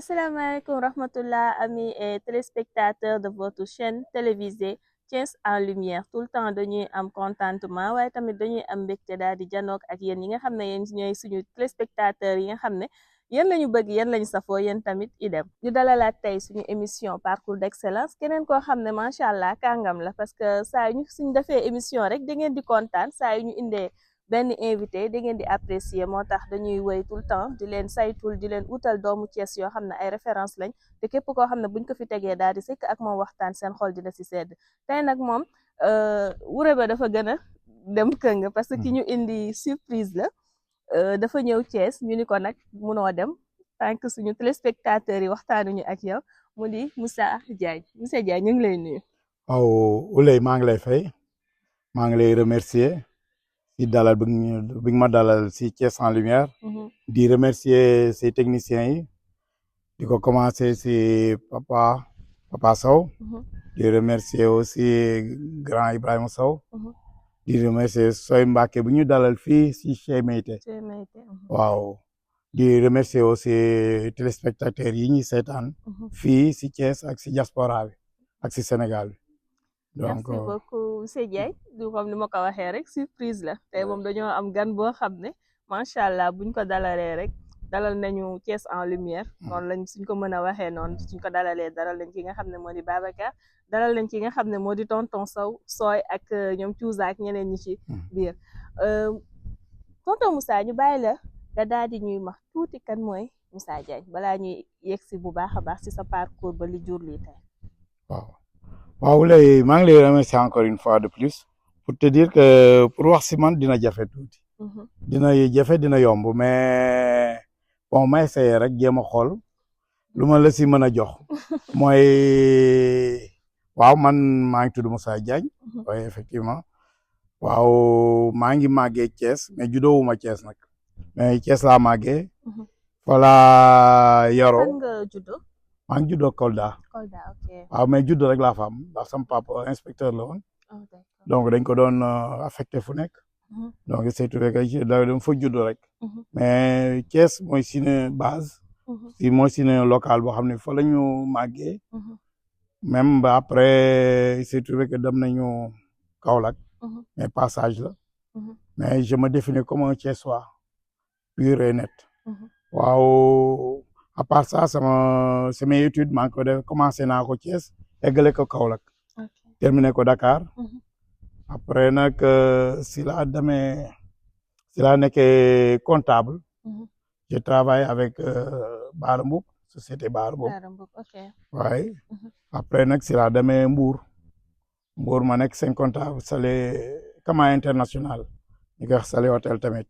Assalamualaikum rahmatullah amis et téléspectateurs de votre chaîne télévisée Thiès en lumière tout le temps dañuy am contentement waaye tamit dañuy am mbégte daal di janook ak yéen yi nga xam ne yéen ñooy suñu téléspectateurs yi nga xam ne yéen lañu bëgg yéen lañu safoo yéen tamit idem ñu dalalaat tey suñu émission parcours d'excellence keneen koo xam ne macha allah kàngam la parce que saa ñu suñ defee émission rek da ngeen di kontaan saa yu ñu indee benn invité da ngeen di apprécier moo tax dañuy woy tout le temps di leen saytul di leen utal doomu Cees yoo xam ne ay référence lañ te képp koo xam ne buñ ko fi tegee daal di sëkk ak moom waxtaan seen xol dina si sedd tey nag moom wure ba dafa gën a dem këng parce que ki ñu indi surprise la dafa ñëw Cees ñu ni ko nag munoo dem tant que suñu téléspectateurs yi waxtaanuñu ak yow mu di Moussa Diagne Moussa Diagne ñu ngi lay nuyu. waaw Ouleye maa ngi lay fay maa ngi lay remercier si dalal bi nga ma dalal si Thiès en lumière. di remercier ces techniciens yi di ko commencer si papa Sow. di remercier aussi grand Ibrahima Sow. di remercier Soy Mbacke bu ñu dalal fii si Chez Mayte. waaw di remercier aussi téléspectateurs yi ñuy seetaan. fii si Thiès ak si diaspora bi ak si Sénégal bi. donc merci beaucoup monsieur Diagne du comme ni ma ko waxee rek surprise la tey moom dañoo am gan boo xam ne macha allah buñ ko dalalee rek dalal nañu Thiès en lumière noonu lañ suñ ko mën a waxee noonu suñ ko dalalee dalal nañ ki nga xam ne moo di Babacar dalal nañ ki nga xam ne moo di tonton Sooy ak ñoom Cuusa ak ñeneen ñi ci biir tonton Moussa ñu bàyyi la nga daal di ñuy wax tuuti kan mooy Moussa Diagne balaa ñuy yegsi bu baax a baax ci sa parcours ba li jur lii tey. waaw léegi maa ngi lay remercier encore une fois de plus pour te dire que pour wax si man dina jafe tuuti. dina jafe dina yomb mais bon ma essayé rek jéem a xool lu ma la si mën a jox mooy waaw man maa ngi tudd Moussa Diagne. oui effectivement waaw maa ngi màggee Thiès mais juddoo wu ma Thiès nag mais Thiès laa màggee. voilà yaroo. fan nga juddoo. maa ngi juddoo Kolda. Kolda ok. waaw mais juddoo rek laa fa am ndax sama papa inspecteur la woon. donc dañ ko doon affecté fu nekk. donc c'est tout rek dama fa juddoo rek. mais Thiès mooy suñu base. si mooy suñu local boo xam ne fa la ñu màggee. même ba après c'est tout rek dem nañu Kaolack. mais passage la. mais je me définis comme un Thiessois pur et net. waaw. à part ça samay études maa ngi ko def commencé naa ko Thiès eggale ko Kaolack. terminé ko Dakar. après nag si laa nekkee comptable. je travaille avec Baara Mboup société Baara Mboup. waaye après nag si laa demee Mbour ma nekk seen comptable Salé Kama International ñu koy wax Salé hôtel tamit.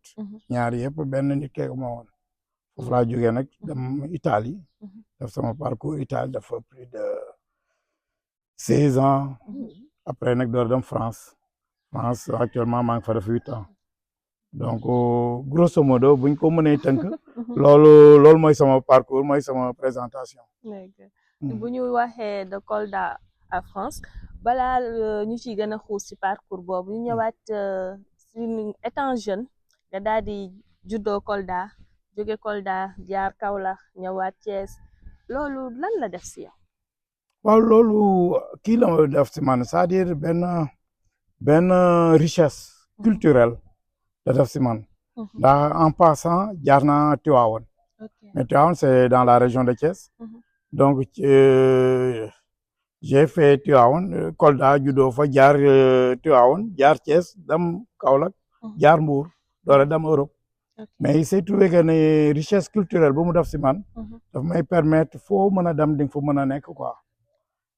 ñaari yëpp benn nit kee ma woon. foofu laa jógee nag dem Italie def sama parcours Italie dafa plus de 16 ans après nag door dem France actuellement maa ngi fa def 8 ans donc grosso modo buñ ko mënee tënk loolu mooy sama parcours mooy sama présentation. bu ñu waxee de Kolda à France balaa ñu ciy gën a xuus ci parcours boobu ñu ñëwaat si étant jeune nga daal di juddoo Kolda. jóge Kolda jaar Kaolack ñëwaat Thiès loolu lan la def si yow. waaw loolu kii la def si man c'est-à-dire benn richesse culturelle la def si man. ndax en passant jaar naa Tivaouane. mais Tivaouane c'est dans la région de Thiès. donc j'ai fait Tivaouane Kolda juddoo fa jaar Tivaouane jaar Thiès dem Kaolack jaar Mbour doora dem Europe. mais il s'est trouvé que ne richesse culturelle bu mu def si man. daf may permettre foo mën a dem di nga fa mën a nekk quoi.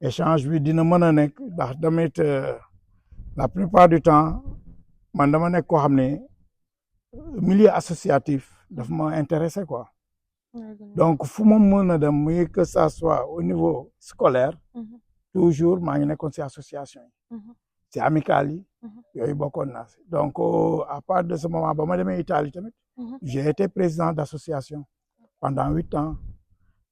échange bi dina mën a nekk ndax tamit la plupart du temps man dama nekk koo xam ne milieu associatif daf ma intéressé quoi. donc fu ma mën a dem muy que ça soit au niveau scolaire. toujours maa ngi nekkoon si association yi. si amicale yi. yooyu bokkoon naa si donc à part de ce moment ba ma demee Italie tamit. j'ai été président d'association pendant 8 ans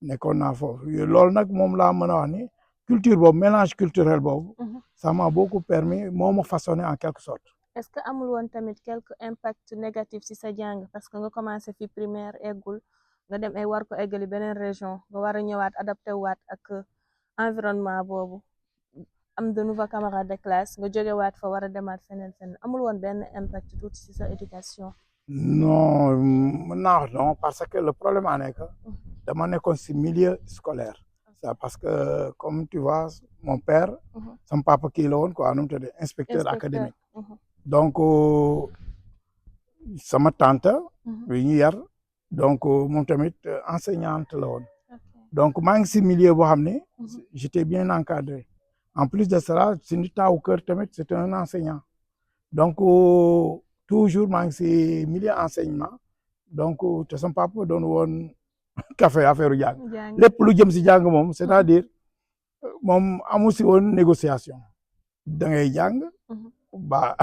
nekkoon naa foofu loolu nag moom laa mën a wax ni culture boobu mélange culturel boobu. ça m'a beaucoup permis moo ma façonné en quelque sorte. est-ce que amul woon tamit quelque impact négatif ci sa jàng parce que nga commencé fi primaire eggul nga dem ay war ko eggali beneen région nga war a ñëwaat adapté waat ak environnement boobu am de nouveaux camarades de classe nga jógewaat fa war a demaat feneen amul woon benn impact tuuti ci sa éducation. non non parce que le problème en est que dama nekkoon ci milieu scolaire. ça parce que comme tu vois mon père. sama papa kii la woon quoi nu mu tudd inspecteur académique. donc sama tante. bi ñu yar donc moom tamit enseignante la woon. donc maa ngi ci milieu boo xam ne. j'étais bien encadré. en plus de cela suñu taawu kër tamit c'est un enseignant. donc toujours maa ngi ci milieu enseignement. donc te sama papa doon woon café affaire jàng. lépp lu jëm ci jàng moom c'est-à-dire moom amu ci woon négociation. da ngay jàng. baa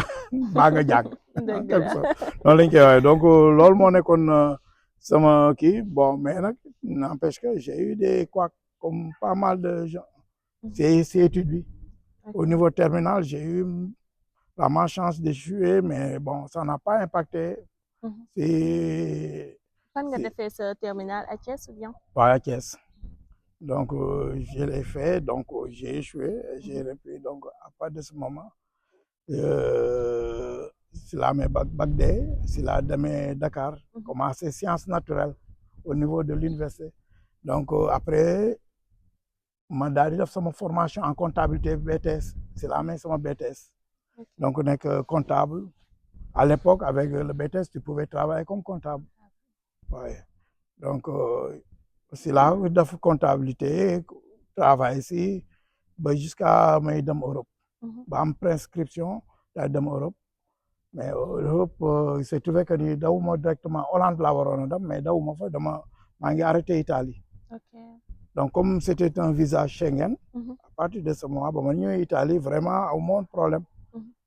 nga jàng. noonu lañ koy waxee donc loolu moo nekkoon sama kii bon mais nag n'empêche que j'ai eu des couacs comme pas mal de gens. c'est études bi. au niveau terminal j'ai eu la malchance d'échouer mais bon ça n'a pas impacté. c'est. fan nga defee sa terminal à Thiès ou bien. waaw à Thiès. donc je l'ai fait donc j'ai échoué j'ai repris donc à partir de ce moment. si la amee bac D si la demee Dakar commencé sciences naturelles au niveau de l'université donc après ma daal di def sama formation en comptabilité BTS si la amee sama BTS donc nekk comptable à l'époque avec le BTS tu pouvais travailler comme comptable ouais donc si la def comptabilité travail ici ba jusqu'à may dem Europe. ba am prescription daa dem Europe mais Europe il s'est trouvé que ni dawuma directement Hollande laa waroon a dem mais dawuma fa maa ngi arrêté Italie. donc comme c'était un visa Schengen. à partir de ce moment ba ma ñëwee Italie vraiment amoon problème.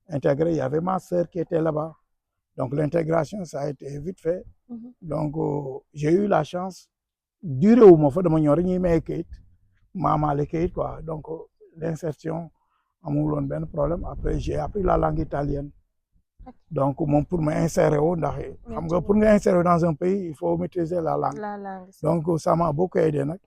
intégré il y avait ma sœur qui était là-bas donc l'intégration ça a été vite fait. donc j'ai eu la chance duré wu ma fa dama ñëw rek ñuy may kayit maamaale kayit quoi donc l'insertion. amul woon benn problème après j'ai appris la langue italienne donc moom pour ma insérer wu ndax xam nga pour nga insérer dans un pays il faut maîtriser la langue. donc ça m'a beaucoup aidé nag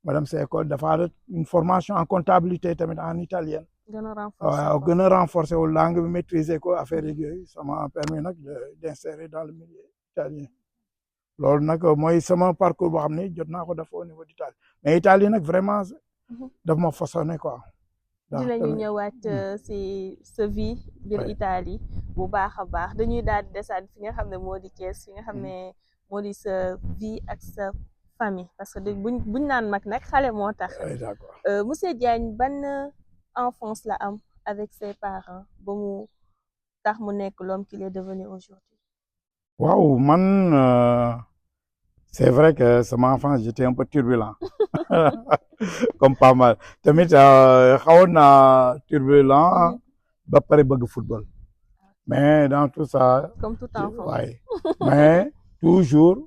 madame sa école dafa une formation en comptabilité tamit en italienne. gën a renforcer wu langue bi maîtriser ko affaire yooyu ça m'a permis nag d'insérer dans le milieu italien loolu nag mooy sama parcours boo xam ne jot naa ko def au niveau d'Italie mais Italie nag vraiment daf ma façonné quoi. dinañu ñëwaat ci sa vie biir Italie bu baax a baax dañuy daal di desaat fi nga xam ne moo di Thiès fi nga xam ne moo di sa vie ak sa famille parce que buñ naan mag nag xale moo tax. monsieur Diagne ban enfance la am avec ses parents ba mu tax mu nekk l'homme qu'il est devenu aujourd'hui. waaw man c'est vrai que sama enfance j'étais un peu turbulent. comme pas mal tamit xawoon naa turbulent ba pare bëgg football mais dans tout ça. comme tout enfant ouais. mais toujours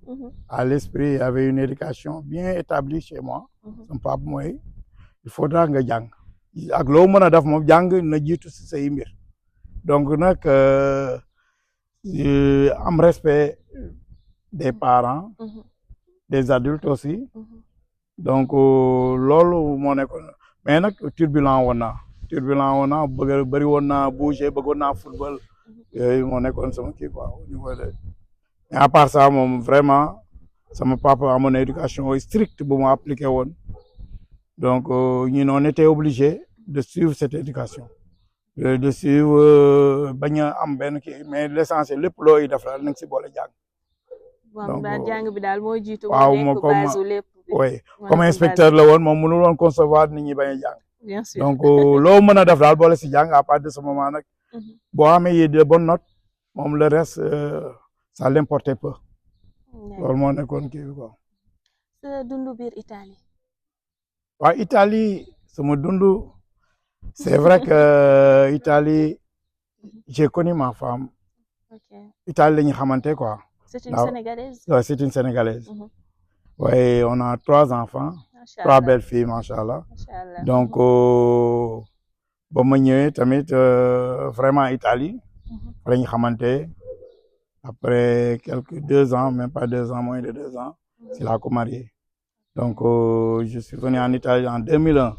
à l'esprit il y avait une éducation bien établie chez moi. sama papa mooy il faudra nga jàng ak loo mën a def moom jàng na jiitu ci say mbir donc nag am respect des parents. des adultes aussi. donc loolu moo nekkoon mais nag turbulent woon naa bëri woon naa bouger bëggoon naa football yooyu moo nekkoon sama kii quoi au niveau de mais à part ça moom vraiment sama papa amoon na éducation stricte bu mu appliqué woon donc ñun on était obligé de suivre cette éducation de suivre bañ a am benn kii mais l'essentiel lépp looy def daal na nga si boole jàng. donc jàng bi daal moo jiitu. waaw nekk base lépp. oui comme inspecteur la woon moom mënul woon concevoir nit ñi bañ a jàng. bien sûr donc loo mën a def daal boole si jàng à partir de ce moment nag. boo amee de bonnes notes moom le reste ça l'importait peu. loolu moo nekkoon kii bi quoi. sa dundu biir Italie. waaw Italie sama dundu c'est vrai que Italie j'ai connu ma femme. Italie la ñu xamante quoi. c'est une Sénégalaise. ouais c'est une Sénégalaise. ouais on a 3 enfants. 3 belles filles machallah. donc ba ma ñëwee tamit vraiment Italie. la ñu xamante après 2 ans même pas 2 ans moins de 2 ans. si laa ko marié donc je suis venu en Italie en 2001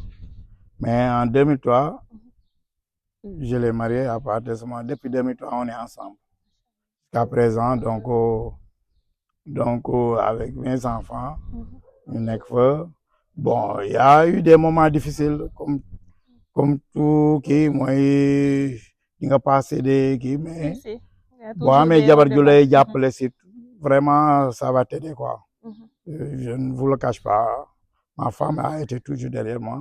mais en 2003 je l'ai marié à partir de ce moment depuis 2003 on est ensemble jusqu'à présent donc avec mes enfants ñu nekk fa bon il y a eu des moments difficiles comme tout kii mooy di nga passé des kii mais boo amee jabar ju lay jàppale si vraiment ça va t'aider quoi je ne vous le cache pas ma femme a été toujours derrière moi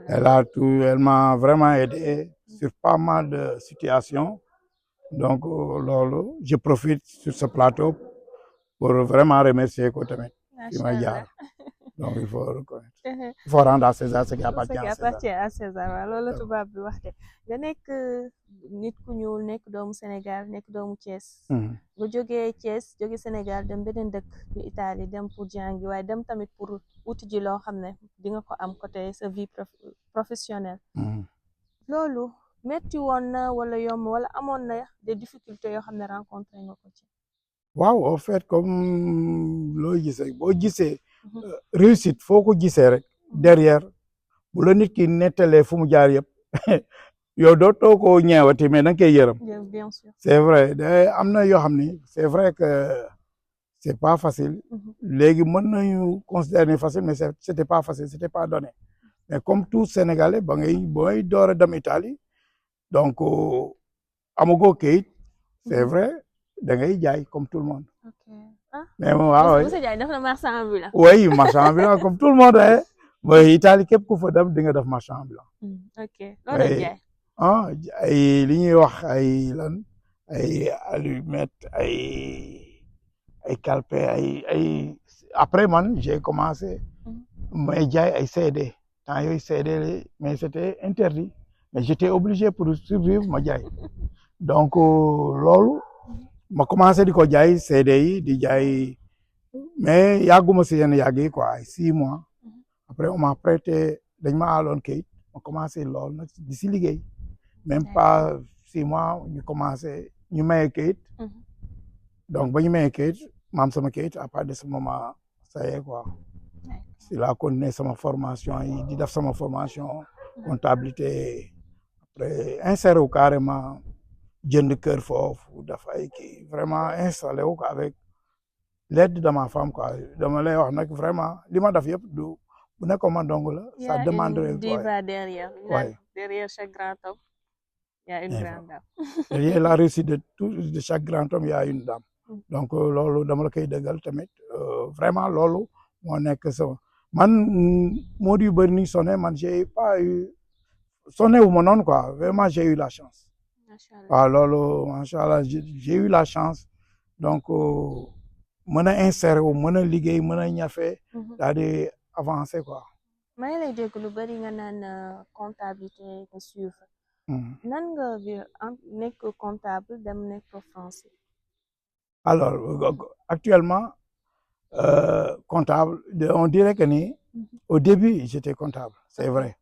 elle m'a vraiment aidé sur pas mal de situations donc loolu je profite sur ce plateau pour vraiment remercier ko tamit fi ma jaar donc il faut reconnaître il faut rendre à César ce qui appartient à César waaw loolu la tubaab bi waxte nga nekk nit ku ñuul nekk doomu Sénégal nekk doomu Thiès nga jógee Thiès jóge Sénégal dem beneen dëkk bi Italie dem pour jàngi waaye dem tamit pour uti ji loo xam ne di nga ko am côté sa vie professionnelle loolu metti woon na wala yomb wala amoon na des difficultés yoo xam ne rencontré nga ko ci waaw en fait comme loo gisee boo gisee réussite foo ko gisee rek derrière bu la nit ki nettalee fu mu jaar yëpp yow dootoo ko ñeewati mais da nga koy yërëm bien sûr c'est vrai am na yoo xam ni c'est vrai que c'est pas facile léegi mën nañu considérer facile mais c'était pas facile c'était pas donné mais comme tout Sénégalais booy door a dem Italie donc amagoo kayit c'est vrai da ngay jaay comme tout le monde. mais waaw monsieur Ndiaye def na marchand ambulant. oui marchand ambulant comme tout le monde mooy Italie képp ku fa dem di nga def marchand ambulant. ok loolu jaay. ay li ñuy wax ay lan ay allumettes ay calpe ay après man j'ai commencé may jaay ay CD temps yooyu CD mais c'était interdit mais j'étais obligé pour survivre ma jaay donc loolu. ma commencé di ko jaay CD yi di jaay mais yàgguma si yenn yàgg yi quoi 6 mois après on m'a prêté dañ ma aaloon kayit ma commencé lool nag di si liggéey même pas 6 mois ñu commencé ñu maye kayit donc ba ñu maye kayit ma am sama kayit à partir de ce moment ça y est quoi si la continuer sama formation yi di def sama formation comptabilité après inséré wu carrément jënd kër foofu dafa ay kii vraiment installé wu ko avec l'aide de ma femme quoi dama lay wax nag vraiment li ma def yëpp du bu nekkoon man dong la ça demande une diva derrière derrière chaque grand homme il y a une grande dame derrière la réussite de chaque grand homme il y a une dame donc loolu dama la koy dëggal tamit vraiment loolu moo nekk sama man moo di bëri ni sonné man j'ai pas eu sonné wu ma noonu quoi vraiment j'ai eu la chance waaw loolu macha allah j'ai eu la chance donc mën a insérer wu mën a liggéey mën a ñafe daal di avancer quoi. maa ngi lay dégg lu bari nga naan comptabilité nga suivre. nan nga nekk comptable dem nekk français. alors actuellement comptable on dirait que ni au début j'étais comptable c'est vrai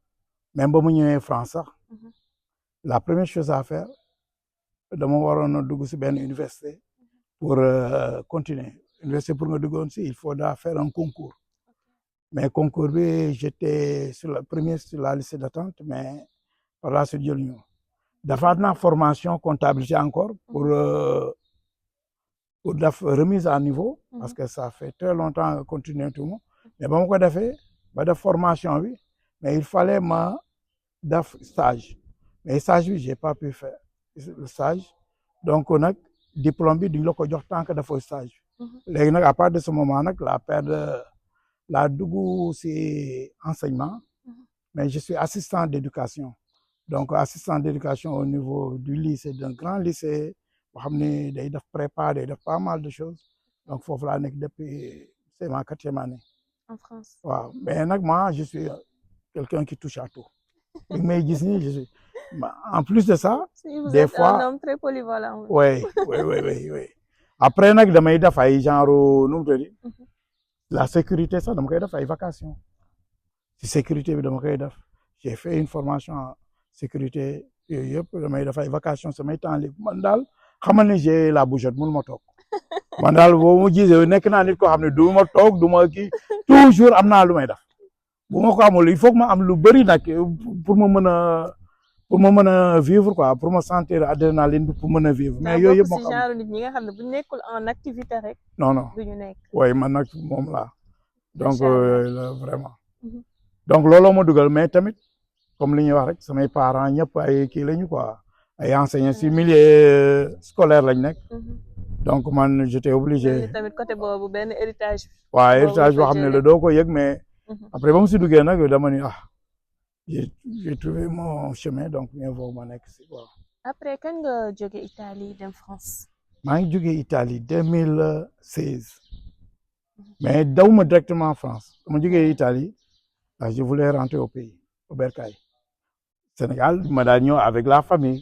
même ba mu ñëwee France sax la première chose à faire. dama waroon a dugg si benn université pour continuer université pour nga duggoon si il faudra faire un concours mais concours bi j'étais sur la liste d'attente mais par la suite jël ñu defaat naa formation comptabilité encore pour def remise à niveau parce que ça fait très longtemps que continuer tout le mais ba ma ko defee ba def formation bi mais il fallait ma def stage mais stage bi j'ai pas pu faire le stage donc nag diplôme bi duñ la ko jox tant que dafa stage léegi nag à partir de ce moment nag la dugg si enseignement mais je suis assistant d'éducation donc assistant d'éducation au niveau du lycée d'un grand lycée boo xam ne day def prépa day def pas mal de choses donc foofu laa nekk depuis c'est ma 4e année en France waaw mais nag moi je suis quelqu'un qui touche à tout li may gis nii je suis en plus de ça. des fois un homme très polyvalent. oui après nag damay def ay genre nu mu tudd la sécurité sax dama koy def ay vacations si sécurité bi dama koy def j'ai fait une formation en sécurité yooyu yëpp damay def ay vacations samay temps libre man daal xamal ni j'ai la bougeotte mënu ma toog man daal boo ma gisee nekk naa nit koo xam ne du ma toog du ma kii toujours am naa lu may def bu ma ko amul il faut que ma am lu bëri nag pour ma mën a vivre quoi pour ma sentir adrénaline pour mën a vivre mais yooyu yëpp moo si genre nit ñi nga xam ne bu nekkul en activité rek. non non duñu nekk. oui man nag moom laa donc vraiment donc looloo ma dugal mais tamit comme li ñuy wax rek samay parents ñëpp ay kii lañu quoi ay enseignants si milieu scolaire lañ nekk. donc man j'étais obligé. tamit côté boobu benn héritage. waaw héritage boo xam ne la doo ko yëg mais après ba mu si duggee nag dama ni j'ai trouvé mon chemin donc mieux vaut ma nekk si quoi. après kañ nga jóge Italie dem France. maa ngi jóge Italie 2016 mais dawuma directement France dama jógee Italie je voulais rentrer au pays au Bercail Sénégal ma daal ñëw avec la famille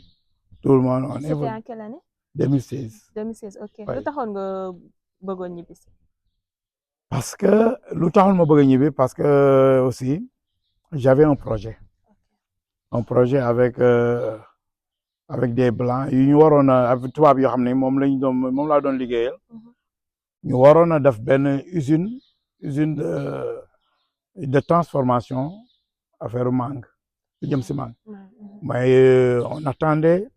tout le monde. C'était en quelle année? 2016. 2016 ok. lu taxoon nga bëggoon ñibbi si. parce que lu taxoon ma bëgg ñibbi parce que aussi j'avais un projet. Avec des blancs yu ñu waroon a tubaab yoo xam ne moom laa doon liggéeyal. ñu waroon a def benn usine de transformation affaire mangue lu jëm si mangue. mais on attendait.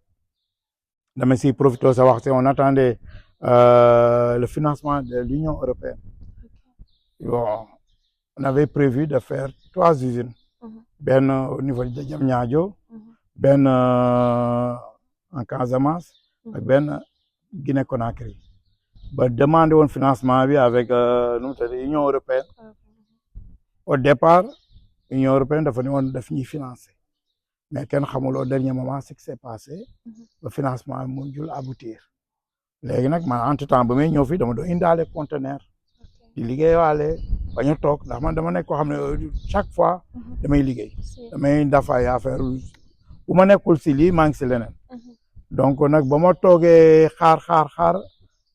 dama si profité sa wax on attendait le financement de l'Union européenne. Bon, on avait prévu de faire 3 usines. benn au niveau de Diamniadio, benn en Casamance ak benn Guinée Conakry. ba demandé woon financement bi avec l'Union européenne. Au départ l'Union européenne dafa ne woon daf ñuy financer. mais kenn xamul au dernier moment ce qui s'est passé. le financement mujjul aboutir. léegi nag man entre temps ba may ñëw fii dama doon indaale conteneur. di liggéeyaale bañ a toog ndax man dama nekk koo xam ne chaque fois damay liggéey. damay def ay affaire bu ma nekkul si lii maa ngi si leneen. donc nag ba ma toogee xaar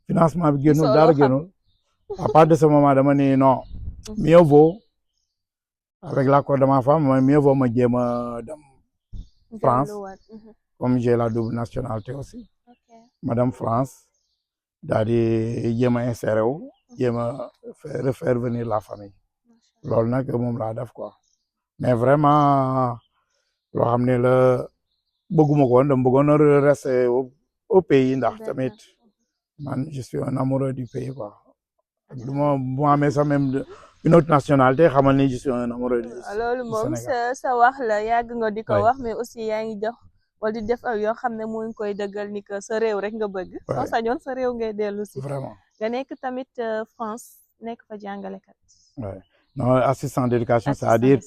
financement bi génnul dara génnul. à partir de ce moment dama ni non mieux vaut avec l'accord de ma femme mieux vaut ma jéem a dem. France comme j'ai la double nationalité aussi. madame France daal di jéem a inséré wu jéem a refaire venir la famille loolu nag moom laa def quoi mais vraiment loo xam ne la bëgguma ko woon dama bëggoon a rester au pays ndax tamit man je suis un amoureux du pays quoi du ma bu ma amee sax même une autre nationalité xamal ni je suis un amoureux du Sénégal. loolu moom sa wax la yàgg nga di ko wax mais aussi yaa ngi jox wala di def yoo xam ne mu ngi koy dëggal ni que sa réew rek nga bëgg. soo sañoon sa réew ngay dellu si. vraiment nga nekk tamit France nekk fa jàngalekat. non assistant d'éducation c'est-à-dire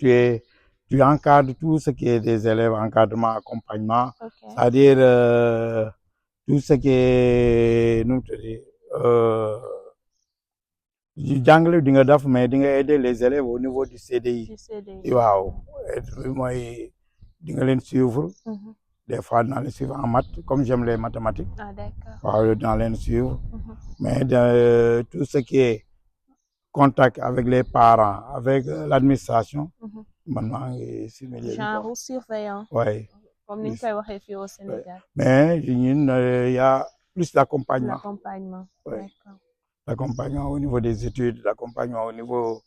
tu encadres tout ce qui est des élèves encadrement accompagnement. c'est-à-dire tout ce qui est nu mu tudd jàngale di nga def mais di nga aider les élèves au niveau du CDI. waaw mooy di nga leen suivre. des fois dinaa leen suivre en maths comme j'aime les mathématiques. waaw dinaa leen suivre. mais tout ce qui est contact avec les parents avec l'administration. man maa ngi si milieu genre surveillant. oui. comme ni ñu koy waxee fii au Sénégal. mais ñun y a plus d'accompagnement. D'accord. L'accompagnement au niveau des études, l'accompagnement au niveau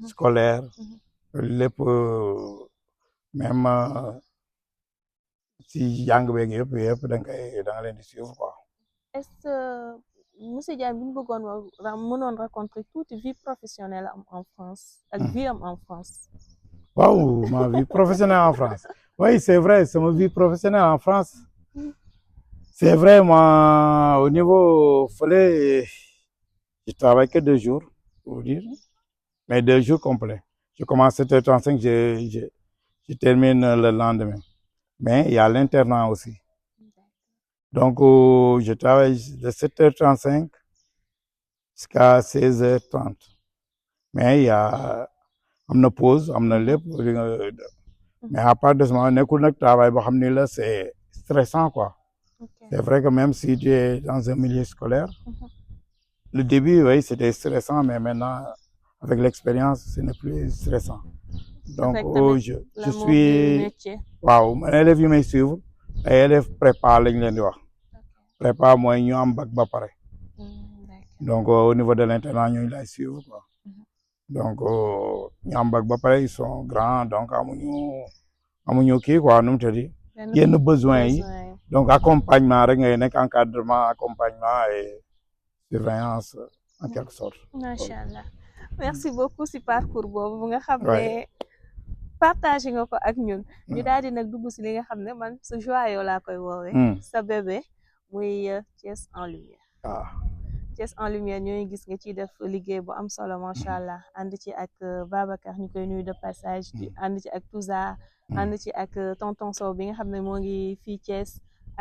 scolaire, lépp même si jàng beeg yëpp da nga leen di suivre quoi. est-ce que monsieur Diagne bu ñu bëggoon mënoon raconter toute vie professionnelle en France ak vie en France. waaw ma vie professionnelle en France oui c'est vrai sama vie professionnelle en France c'est vrai moi au niveau fële. Je travaille que 2 jours, pour vous dire, mais 2 jours complets. Je commence à 7h35, je termine le lendemain. Mais il y a l'internat aussi. Donc, je travaille de 7h35 jusqu'à 16h30. Mais il y a une pause, mais à part de ce moment, le travail, c'est stressant, quoi. C'est vrai que même si tu es dans un milieu scolaire, le début, oui, c'était stressant, mais maintenant, avec l'expérience, ce n'est plus stressant. Donc, je suis... Waaw, man élèves yi may suivre, ay élèves prépa lañ leen di wax. Prépa mooy ñu am bac ba pare. donc au niveau de l'internat ñooñu lay suivre quoi donc ñu am bac ba pare ils sont grands donc amuñu kii quoi nu mu tëddi yenn besoins yi donc accompagnement rek ngay nekk encadrement accompagnement et surveillance en quelque sorte. macha allah merci beaucoup si parcours boobu bu nga xam ne partagé nga ko ak ñun. ñu daal di nag dugg si li nga xam ne man sa joyau laa koy woowee. sa bébé muy Thiès en lumière. Thiès en lumière ñooy gis nga ciy def liggéey bu am solo macha allah ànd ci ak Babacar ñu koy nuyu de passage. ànd ci ak Touza. ànd ci ak tonton Sow bi nga xam ne moo ngi fii Thiès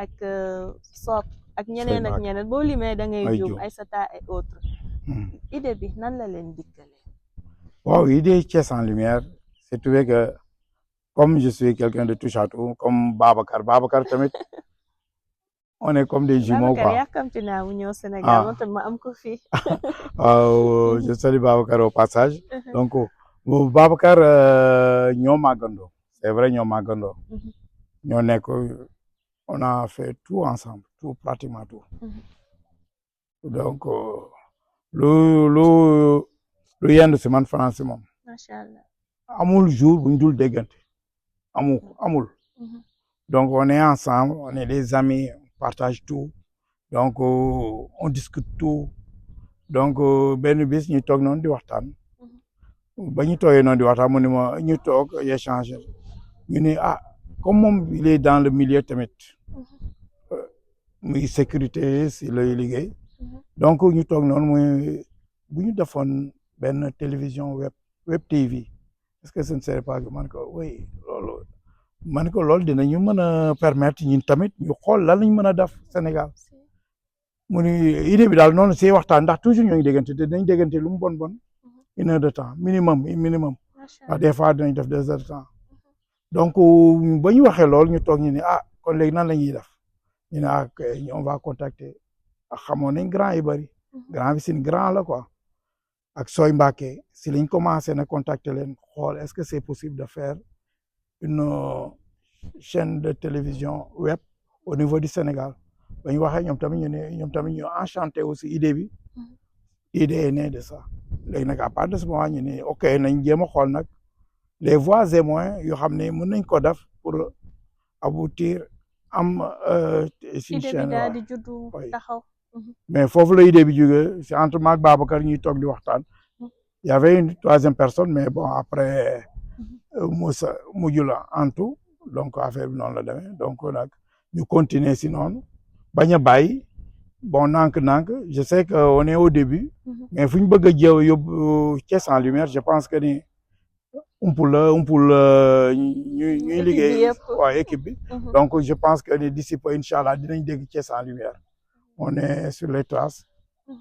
ak Sock ak ñeneen ak ñeneen boo limee da ngay juum Aïssata et autres. idée bi nan la leen dikkale. waaw idée Thiès en lumière c'est trouvé que comme je suis quelqu'un de touche à tout comme Babacar tamit on est comme des jumeaux quoi. Babacar yàkkamti naa mu ñëw Sénégal moom tamit ma am ko fii. waaw je salue Babacar au passage. donc Babacar ñoo màggandoo c'est vrai ñoo màggandoo. ñoo nekk on a fait tout ensemble tout pratiquement tout. donc lu yendu si man France moom. macha allah. amul jour bu ñu dul déggante amul. donc on est ensemble on est des amis on partage tout donc on discute tout donc benn bis ñu toog noonu di waxtaan. ba ñu toogee noonu di waxtaan mu ne ma ñu toog échanger ñu ne comme moom il est dans le milieu tamit muy sécurité si lay liggéey donc ñu toog noonu muy bu ñu defoon benn télévision web TV est-ce que ce ne serait pas que man ko oui loolu dinañu mën a permettre ñun tamit ñu xool lan lañ mën a def Sénégal mu ni idée bi daal noonu si waxtaan ndax toujours ñoo ngi déggante te dinañ déggante lu mu bon 1 heure de temps minimum des fois dinañ def 2 heures de temps donc ba ñu waxee loolu ñu toog ñu ne kon léegi nan la ñuy def ñu ne on va contacter xamoon nañ grand yi bëri grand bi sin grand la quoi ak Soy Mbacké si lañ commencé na contacter leen xool est-ce que c'est possible de faire une chaîne de télévision web au niveau du Sénégal ba ñu waxee ñoom tamit ñu enchanté aussi idée bi idée est née de ça léegi nag à partir de ce moment ñu ne ok nañ jéem a xool nag les voies et moyens yoo xam ne mën nañ ko def pour aboutir am si chaîne daal di juddu taxaw mais foofu la idée bi jógee c'est entre maag Babacar ñuy toog di waxtaan il y avait une 3e personne mais bon après Moussa mujj la en tout donc affaire bi noonu la demee donc nag ñu continuer si noonu bañ a bàyyi bon nànk je sais que on est au début mais fu ñu bëgg a yóbbu Thiès en lumière je pense que ni umpul ñuy liggéey waaw équipe bi donc je pense que ni d'ici peu incha allah dinañ dégg Thiès en lumière on est sur les traces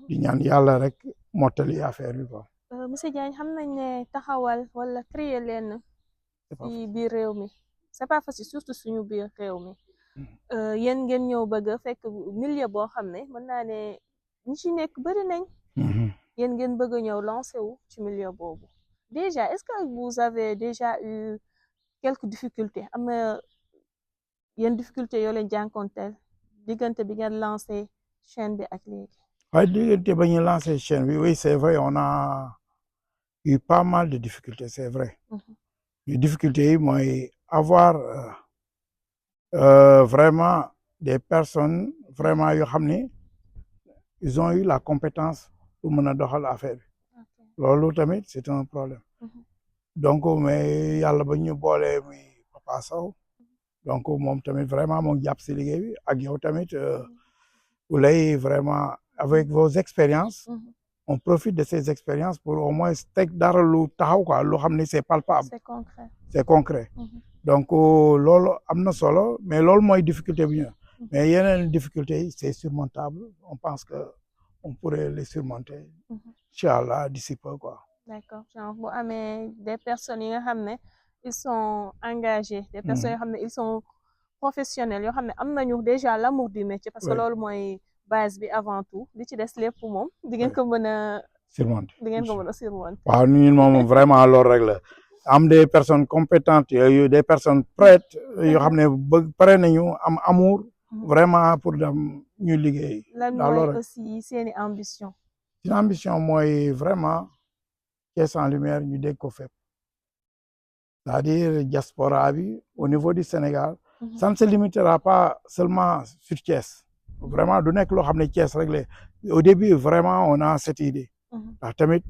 di ñaan yàlla rek mottali affaire bi quoi. monsieur Diagne xam nañ ne taxawal wala créer leen ci biir réew mi c'est pas facile surtout suñu biir réew mi yéen ngeen ñëw bëgg a fekk milieu boo xam ne mën naa ne ñi ci nekk bëri nañ yéen ngeen bëgg a ñëw lancé wu ci milieu boobu déjà est-ce que vous avez déjà eu quelques difficultés am na yenn difficultés yoo leen jànkonteel diggante bi ngeen lancé chaîne bi ak léegi. waaye diggante ba ñu lancé chaîne bi oui c'est vrai on a eu pas mal de difficultés c'est vrai. les difficultés yi mooy avoir vraiment des personnes vraiment yoo xam ne ils ont eu la compétence pour mën a doxal affaire bi. loolu tamit c'est un problème. donc mais yàlla ba ñu boolee muy Papa Sow donc moom tamit vraiment moo ngi jàpp si liggéey bi ak yow tamit Ouleye vraiment avec vos expériences on profite de ces expériences pour au moins teg dara lu taxaw quoi loo xam ne c'est palpable c'est concret donc loolu am na solo mais loolu mooy difficulté bi ñu mais yeneen difficulté yi c'est surmontable on pense que on pourrait les surmonter inchallah d'ici peu quoi. D'accord genre bu amee des personnes yi nga xam ne ils sont engagés des personnes yoo xam ne ils sont professionnels yoo xam ne am nañu déjà l'amour du métier parce que loolu mooy base bi avant tout li ci des lépp moom di ngeen ko mën a surmonter surmonter waaw ñun moom vraiment loolu rek la am des personnes compétentes yooyu des personnes prêtes yoo xam ne bëgg pare nañu am amour vraiment pour dem ñu liggéey lan mooy aussi seeni ambition Une ambition mooy vraiment Thiès en lumière ñu dégg ko fépp c'est-à-dire diaspora bi au niveau du Sénégal ça ne se limitera pas seulement sur Thiès vraiment du nekk loo xam ne Thiès rek la au début vraiment on a cette idée ndax tamit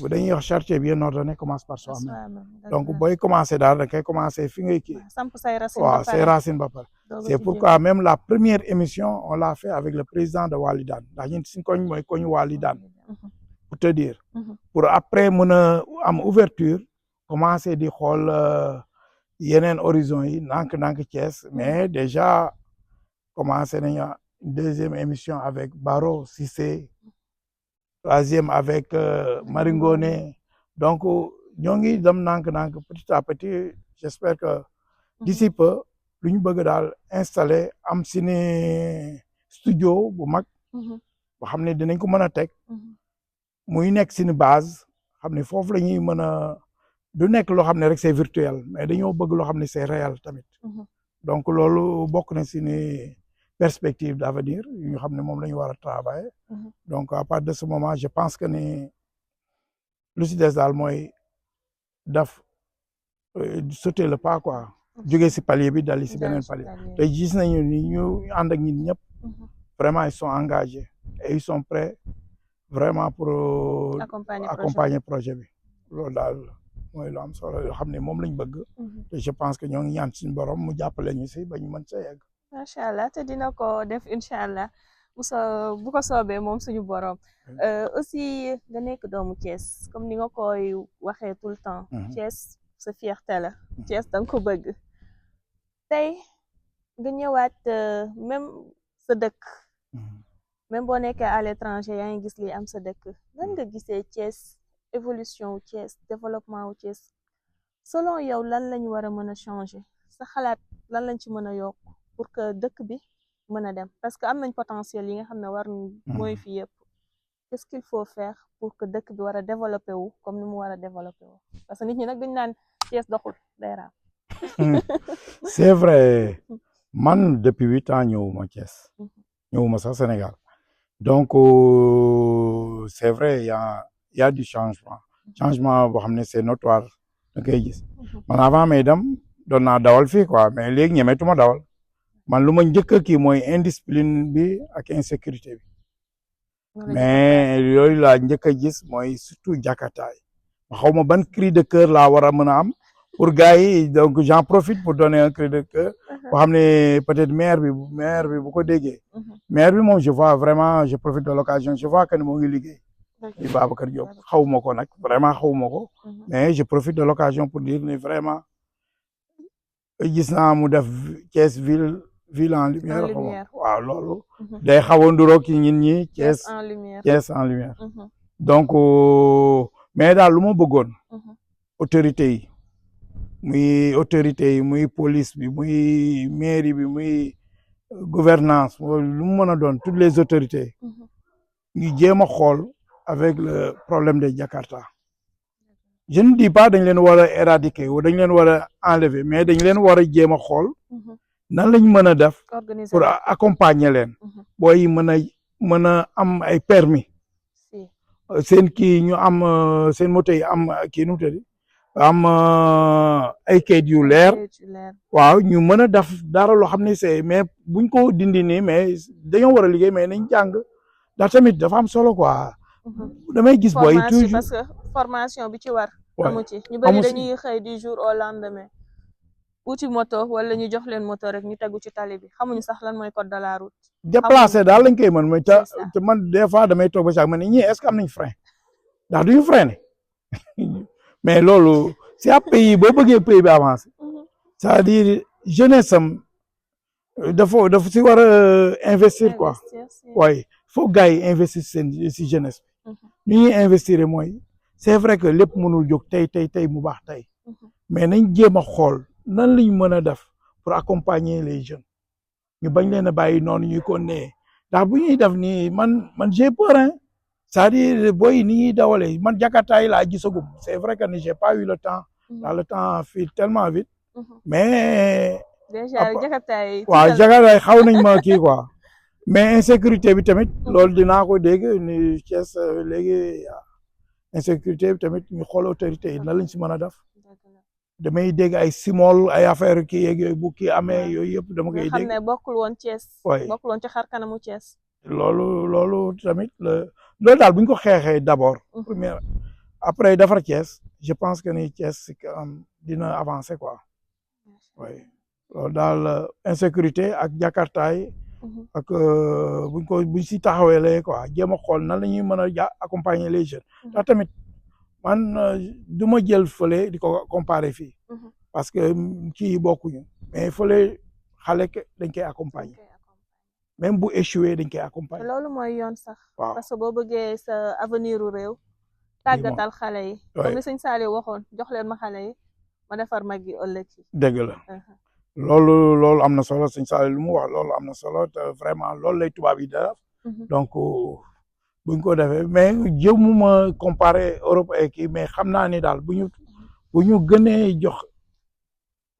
bu dañuy wax chartier bien ordonné commence par soi-même donc booy commencer daal da koy commencer fi ngay kii waaw say racines ba pare c'est pourquoi même la première émission on l'a fait avec le président de Walidane ndax ñun suñ koñ mooy koñu Walidane pour te dire pour après mën a am ouverture commencer di xool yeneen horizon yi ndànk Thiès mais déjà commencé nañu une deuxième émission avec Baro Cissé troisième avec Maringone donc ñoo ngi dem ndànk petit à petit j'espère que d'ici peu lu ñu bëgg daal installer am sini studio bu mag boo xam ne dinañ ko mën a teg muy nekk sini base xam ne foofu la ñuy mën a du nekk loo xam ne rek c'est virtuel mais dañoo bëgg loo xam ne c'est réel tamit donc loolu bokk na sini perspective d'avenir yu ñu xam ne moom la ñu war a travailler donc à partir de ce moment je pense que ni lu si des daal mooy daf sauter le pas quoi jógee si palier bi dali si beneen palier te gis nañu ni ñu ànd ak ñun ñëpp vraiment ils sont engagés et ils sont prêts vraiment pour accompagner projet bi loolu daal mooy lu am solo yoo xam ne moom lañ bëgg te je pense que ñoo ngi ñaan suñu borom mu jàppale ñu si ba ñu mën sa yegg macha allah te dina ko def incha allah bu ko soobee moom suñu borom aussi nga nekk doomu Thiès comme ni nga koy waxee tout le temps Thiès sa fierté la Thiès da nga ko bëgg tey nga ñëwaat même sa dëkk même boo nekkee à l'étranger yaa ngi gis li am sa dëkk nan nga gisee Thiès évolution wu Thiès développement wu Thiès selon yow lan lañu war a mën a changer sa xalaat lan lañ ci mën a yokk pour que dëkk bi mën a dem parce que am nañ potentiel yi nga xam ne war mooy fi yëpp qu'est-ce qu'il faut faire pour que dëkk bi war a développer wu comme ni mu war a développer wu parce que nit ñi nag dañu naan Thiès doxul day raam c'est vrai man depuis 8 ans ñëwuma Thiès ñëwuma sax Sénégal donc c'est vrai il y a du changement boo xam ne c'est notoire da koy gis man avant may dem doon naa dawal fii quoi mais léegi ñemetuma dawal man lu ma njëkk a kii mooy indiscipline bi ak insécurité bi mais yooyu laa njëkk a gis mooy surtout Jakarta yi ma xaw ma ban cri de cœur laa war a mën a am pour gars yi donc j'en profite pour donner un cri de cœur boo xam ne peut-être maire bi bu ko déggee maire bi moom je vois vraiment je profite de l'occasion je vois que ne moo ngi liggéey di Babacar Diop xawuma ko nag vraiment xawuma ko mais je profite de l'occasion pour dire ne vraiment gis naa mu def Thiès ville en lumière waaw loolu day xaw a nduroog ci ñin ñi Thiès en lumière donc mais daal lu ma bëggoon autorités yi muy police bi muy mairie bi muy gouvernance lu mu mën a doon toutes les autorités ñu jéem a xool avec le problème de Jakarta je ne dis pas dañ leen war a éradiquer ou dañ leen war a enlever mais dañ leen war a jéem a xool nan lañ mën a def pour accompagner leen booy mën a am ay permis seen kii ñu am seen moto yi am kii nu mu tëddi am ay kayit yu leer waaw ñu mën a def dara loo xam ne c'est mais buñ ko dindi nii mais dañoo war a liggéey mais nañ jàng ndax tamit dafa am solo quoi damay gis booy toujours parce que formation bi ci war amu ci ñu bari dañuy xëy du jour au lendemain uti moto wala ñu jox leen moto rek ñu tegu ci tali bi xamuñu sax lan mooy code de la route déplacé daal lañ koy mën mooy te man des fois damay toog ba sax man ne ñii est-ce que am nañ frein ndax duñu freiner mais loolu si ab pays boo bëggee pays bi avancé c'est-à-dire jeunesse am dafa si war a investir quoi waaye faut gars yi investir seen si jeunesse bi ni ñuy investir mooy c'est vrai que lépp mënul jóg tey mu baax tey mais nañ jéem a xool nan lañ mën a def pour accompagner les jeunes ñu bañ leen a bàyyi noonu ñuy ko nee ndax bu ñuy def nii man j'ai peur hein c'est-à-dire booy ni ñuy dawalee man Jakarta yi laa gisagum c'est vrai que ni j'ai pas eu le temps dans le temps file tellement vite mais déjà Jakarta yi waaw Jakarta yi xaw nañ ma kii quoi mais insécurité bi tamit loolu dinaa ko dégg ni Thiès léegi insécurité bi tamit ñu xool autorité yi lan lañ si mën a def damay dégg ay simol ay affaire kii yeeg yooyu bu kii amee yooyu yëpp dama koy dégg xam ne bokkul woon Thiès bokkul woon ci xar kanamu Thiès loolu tamit loolu daal bu ñu ko xeexee d'abord première après defar Thiès je pense que ni Thiès dina avancer quoi oui loolu daal insécurité ak jakartaay ak buñ si taxawelee quoi jéem a xool nan la ñuy mën a accompagner les jeunes ndax tamit man du ma jël fële di ko comparer fii parce que kii bokkuñu mais fële xale dañ koy accompagner même bu échoué dañ koy accompagner. loolu mooy yoon sax. waaw parce que boo bëggee sa avenir u réew. tàggatal xale yi. comme li sëñ Saliou waxoon jox leen ma xale yi ma defar mag yi ëllëg yi. dëgg la. loolu am na solo sëñ Saliou lu mu wax loolu am na solo te vraiment loolu lay tubaab yi def. donc buñ ko defee mais jëmuma comparer Europe ak kii mais xam naa ni daal bu ñu gënee jox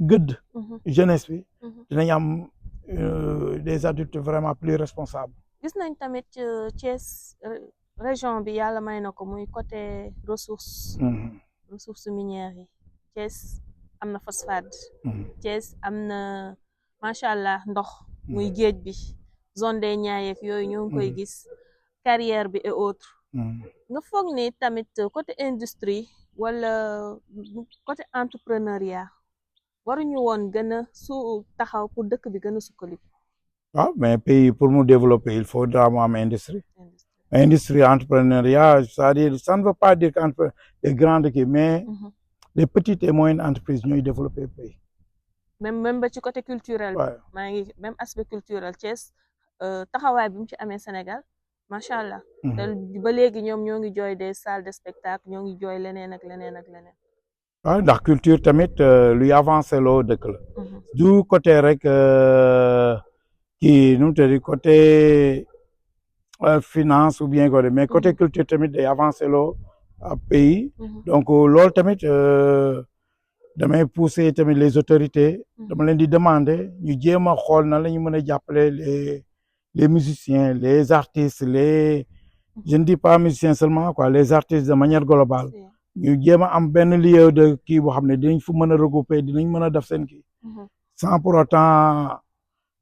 gëdd. jeunesse bi. dinañ am. Des adultes vraiment plus responsables. gis nañ tamit Thiès région bi yàlla may na ko muy côté ressources. ressources minières yi Thiès am na phosphate. Thiès am na macha allah ndox. muy géej bi zone des Niayes yooyu ñoo ngi koy gis carrière bi et autres. nga foog ni tamit côté industrie wala côté entrepreneuriat. waruñu woon gën a taxaw pour dëkk bi gën a sukkaliku. waaw mais pays pour mu développer il faut mu am industrie. industrie entrepreneuriat c'est-à-dire ça ne veut pas dire que les grandes kii mais les petites et moyennes entreprises ñooy développer pays. même ba ci côté culturel. maa ngi même aspect culturel Thiès taxawaay bi mu ci amee Sénégal macha allah. te ba léegi ñoom ñoo ngi jooy des salles de spectacle ñoo ngi jooy leneen ak leneen ak leneen. waaw ndax culture tamit luy avancé loo dëkk la. du côté rek kii nu mu tëddi côté finance ou bien côté mais côté culture tamit day avancé loo pays. donc loolu tamit damay pousser tamit les autorités. dama leen di demander ñu jéem a xool nan la ñu mën a jàppale les musiciens les artistes je ne dis pas musiciens seulement quoi les artistes de manière globale. ñu jéem a am benn lieu de kii boo xam ne dinañ fu mën a regrouper dinañ mën a def seen kii. sans pour autant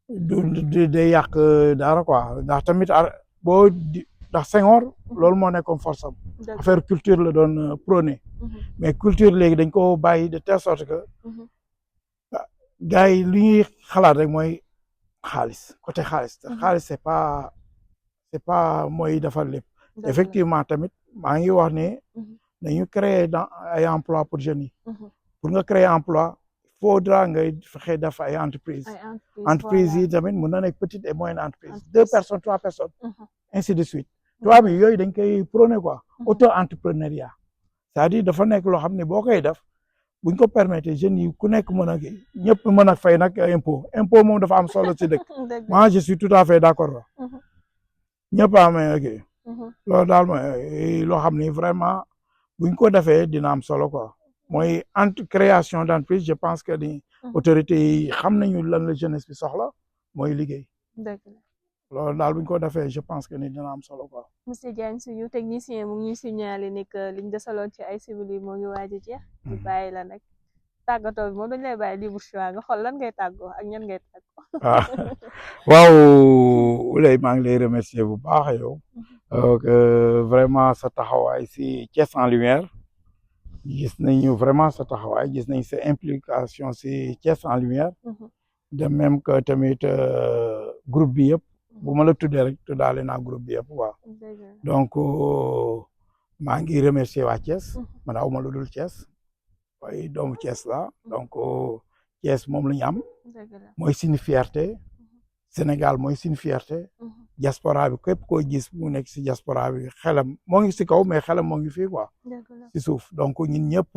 du day yàq dara quoi ndax tamit ndax Senghor loolu moo nekkoon force am. affaire culture la doon prôné. mais culture léegi dañ ko bàyyi de telle sorte que. gars yi li ñuy xalaat rek mooy xaalis côté xaalis. xaalis c'est pas mooy defar lépp. effectivement tamit maa ngi wax ne. dañu créer ay emploi pour jeunes yi. pour nga créer emploi il faudra nga fexe def ay entreprise entreprise yi tamit mun na nekk petite et moyenne entreprise 2 personnes 3 personnes ainsi de suite tubaab yi yooyu dañ koy prôner quoi auto entrepreneuriat c'est-à-dire dafa nekk loo xam ne boo koy def buñ ko permettre jeunes yi ku nekk mën a ñëpp mën a fay nag impôt moom dafa am solo ci dëkk moi je suis tout à fait d'accord ñëpp amee ok loolu daal mooy loo xam ne vraiment buñ ko defee dina am solo quoi mooy création d'entreprise je pense que ni autorités yi xam nañu lan la jeunesse bi soxla mooy liggéey. loolu daal buñ ko defee je pense que ni dina am solo quoi. monsieur Diagne suñu technicien mu ngi ñuy signaler ni que liñ desaloon ci ay simili moo ngi waaj a jeex. ñu bàyyi la nag tàggatoo bi moom dañ lay bàyyi libre choix nga xool lan ngay tàggoo ak ñan ngay tàggoo. waaw Ouleye maa ngi lay remercier bu baax yow. vraiment sa taxawaay si Thiès en lumière gis nañu vraiment sa taxawaay gis nañ sa implication si Thiès en lumière de même que tamit groupe bi yëpp bu ma la tuddee rek tuddaale naa groupe bi yëpp waaw donc maa ngi remercier waa Thiès man aw ma lu dul Thiès waaye doomu Thiès la donc Thiès moom la ñu am mooy suñu fierté Sénégal mooy suñu fierté diaspora bi képp koo gis mu nekk si diaspora bi xelam moo ngi si kaw mais xelam moo ngi fii quoi si suuf donc ñun ñëpp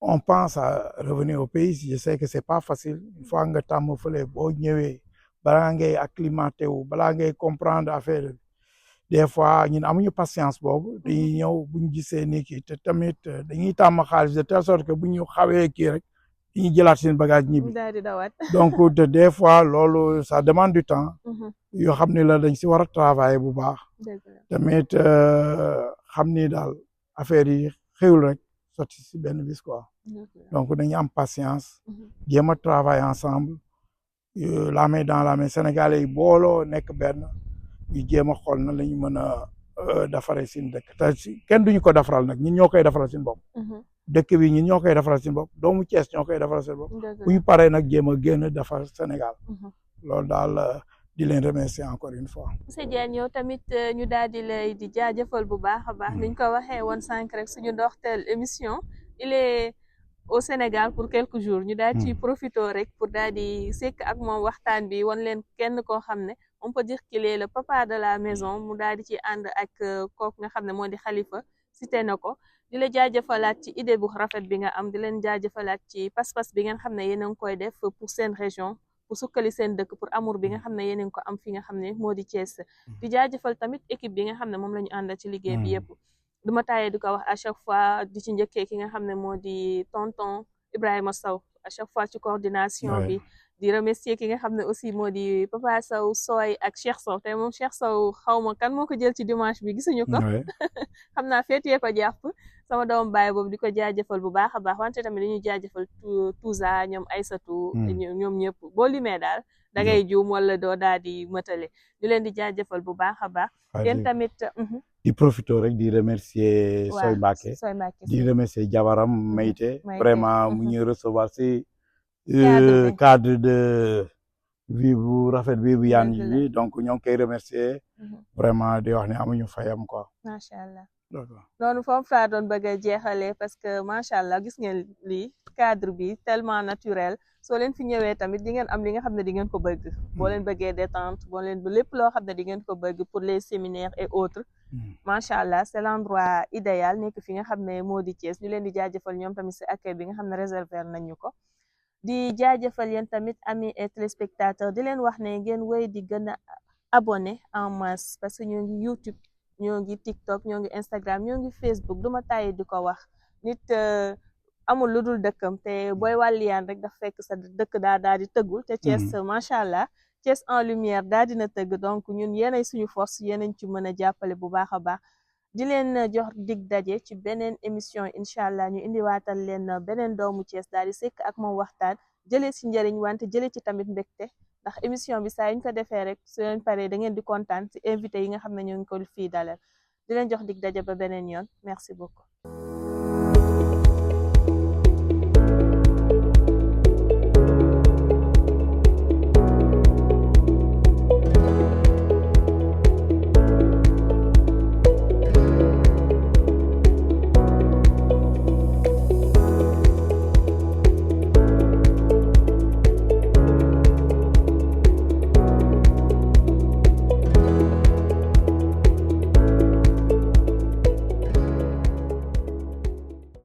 on pense à revenir au pays je sais que c'est pas facile une fois nga tàmm fële boo ñëwee balaa ngay acclimaté wu balaa ngay comprendre affaire des fois ñun amuñu patience boobu dañuy ñëw bu ñu gisee ni kii te tamit dañuy tàmm xaalis de telle sorte que bu ñu xawee kii rek dañuy jëlaat seen bagage ñibbi daal di dawaat. donc des fois loolu ça demande du temps yoo xam ni la dañ si war a travailler bu baax tamit xam ni daal affaire yi xewul rek sotti si benn bis quoi donc dañuy am patience jéem a travailler ensemble la main dans la main sénégalais yi booloo nekk benn ñu jéem a xool na la ñu mën a defaree suñu dëkk te kenn duñu ko defaral nag ñun ñoo koy defaral suñu bopp dëkk bi ñun ñoo koy defaral suñu bopp doomu Thiès ñoo koy defaral seen bopp bu ñu paree nag jéem a génn defar Sénégal loolu daal di leen remercier encore une fois. monsieur Diagne yow tamit ñu daal di lay di jaajëfal bu baax a baax niñ ko waxee woon sànq rek suñu doxteel émission il est au Sénégal pour quelques jours ñu daal ci profito rek pour daal di sekk ak moom waxtaan bi wan leen kenn koo xam ne on peut dire qu'il est le papa de la maison mu daal di ci ànd ak kooku nga xam ne moo di Khalifa cité na ko di la jaajëfalaat ci idée bu rafet bi nga am di leen jaajëfalaat ci pas-pas bi ngeen xam ne yéen a ngi koy def pour seen région pour sukkali seen dëkk pour amour bi nga xam ne yéen a ngi ko am fi nga xam ne moo di Thiès di jaajëfal tamit équipe bi nga xam ne moom la ñu àndal ci liggéey bi yëpp du ma taayee di ko wax à chaque fois di ci njëkkee ki nga xam ne moo di tonton Ibrahima Sow à chaque fois ci coordination bi di remercier ki nga xam ne aussi moo di Papa Sow Soy ak Cheikh Sow te moom Cheikh Sow xaw ma kan moo ko jël ci dimanche bi gisuñu ko xam naa féetee ko jàpp sama doom baay boobu di ko jaajëfal bu baax a baax wante tamit dañuy jaajëfal Touza ñoom Aïssatou ñoom ñëpp boo limee daal da ngay juum wala doo daal di mëtale ñu leen di jaajëfal bu baax a baax yéen tamit di profito rek di remercier Soy Mbacké di remercier jabaram Mayte vraiment mu ñuy recevoir si cadre de vie bu rafet bi bu yaan bi donc ñoo ngi koy remercier vraiment di wax ne amuñu fayam quoi macha allah noonu foofu laa doon bëgg a jeexalee parce que macha allah gis ngeen lii cadre bi tellement naturel soo leen fi ñëwee tamit di ngeen am li nga xam ne di ngeen ko bëgg boo leen bëggee détente boo leen lépp loo xam ne di ngeen ko bëgg pour les séminaires et autres macha allah c'est l'endroit idéal nekk fi nga xam ne moo di Thiès ñu leen di jaajëfal ñoom tamit si accueil bi nga xam ne réserver nañu ko di jaajëfal yéen tamit amis et téléspectateurs di leen wax ne ngeen wéy di gën a abonné en masse parce que ñoo ngi YouTube ñoo ngi TikTok ñoo ngi Instagram ñoo ngi Facebook duma tàyyi di ko wax nit amul lu dul dëkkam te booy wàlliyaan rek daf fekk sa dëkk daal di tëggul te Thiès macha allah Thiès en lumière daal dina tëgg donc ñun yéenay suñu force yéenañ ci mën a jàppale bu baax a baax di leen jox dig daje ci beneen émission incha allah ñu indiwaatal leen beneen doomu Thiès daal di sekk ak moom waxtaan jëlee ci njëriñ wante jëlee ci tamit mbégte ndax émission bi saa ñu ko defee rek su leen paree da ngeen di kontaan ci invité yi nga xam ne ñoo ngi ko fii dalal di leen jox dig daje ba beneen yoon merci beaucoup.